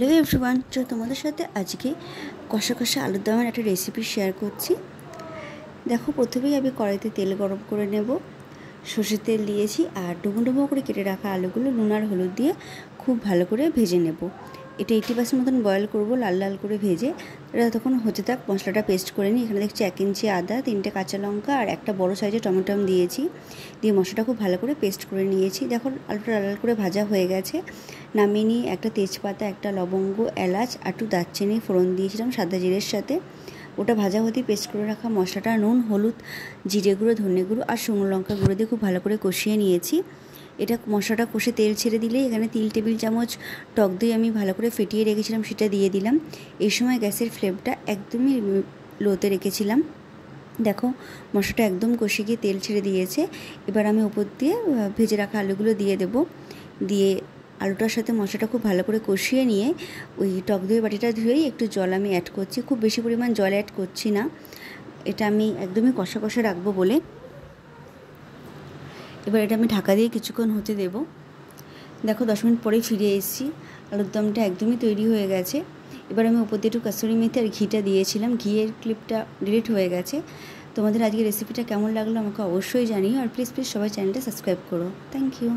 Hello everyone, তোমাদের সাথে আজকে কষা কষা আলুর দমের একটা রেসিপি শেয়ার করছি। দেখো, প্রথমেই আমি কড়াইতে তেল গরম করে নেব। সর্ষের তেল দিয়েছি আর ডুবো ডুবো করে কেটে রাখা আলুগুলো নুন আর হলুদ দিয়ে খুব ভালো করে ভেজে নেব। এটা 80% মতন বয়েল করব, লাল লাল করে ভেজে। এটা তখন হতে থাক। মশলাটা পেস্ট করে নিই। এখানে দেখছি 1 ইঞ্চি আদা, 3টে কাঁচা লঙ্কা আর একটা বড় সাইজের টমেটো দিয়েছি। দিয়ে মশলাটা খুব ভালো করে পেস্ট করে নিয়েছি। দেখো, আলুটা লাল লাল করে ভাজা হয়ে গেছে। নামিয়ে নিয়ে একটা তেজপাতা, একটা লবঙ্গ, এলাচ আর একটু দারচিনি ফোড়ন দিয়েছিলাম সাদা জিরের সাথে। ওটা ভাজা হতেই পেস্ট করে রাখা মশলাটা নুন, হলুদ, জিরে গুঁড়ো, ধনে গুঁড়ো আর শুকনো লঙ্কা গুঁড়ো দিয়ে খুব ভালো করে কষিয়ে নিয়েছি। এটা মশলাটা কষে তেল ছেড়ে দিলে এখানে 3 টেবিল চামচ টক দই আমি ভালো করে ফেটিয়ে রেখেছিলাম, সেটা দিয়ে দিলাম। এই সময় গ্যাসের ফ্লেমটা একদমই লোতে রেখেছিলাম। দেখো, মশলাটা একদম কষে গিয়ে তেল ছেড়ে দিয়েছে। এবার আমি উপর দিয়ে ভেজে রাখা আলুগুলো দিয়ে দেবো। দিয়ে আলুটার সাথে মশলাটা খুব ভালো করে কষিয়ে নিয়ে ওই টক দইয়ের বাটিটা ধুয়েই একটু জল আমি অ্যাড করছি। খুব বেশি পরিমাণ জল অ্যাড করছি না, এটা আমি একদমই কষা কষা রাখবো বলে। এবার এটা আমি ঢাকা দিয়ে কিছুক্ষণ হতে দেব। দেখো, 10 মিনিট পরেই ফিরে এসেছি। আলুর দমটা একদমই তৈরি হয়ে গেছে। এবার আমি উপর দিয়ে একটু কাসুরি মেথি আর ঘিটা দিয়েছিলাম। ঘিয়ের ক্লিপটা ডিলিট হয়ে গেছে। তোমাদের আজকে রেসিপিটা কেমন লাগলো আমাকে অবশ্যই জানিও। আর প্লিজ সবাই চ্যানেলটা সাবস্ক্রাইব করো। Thank you.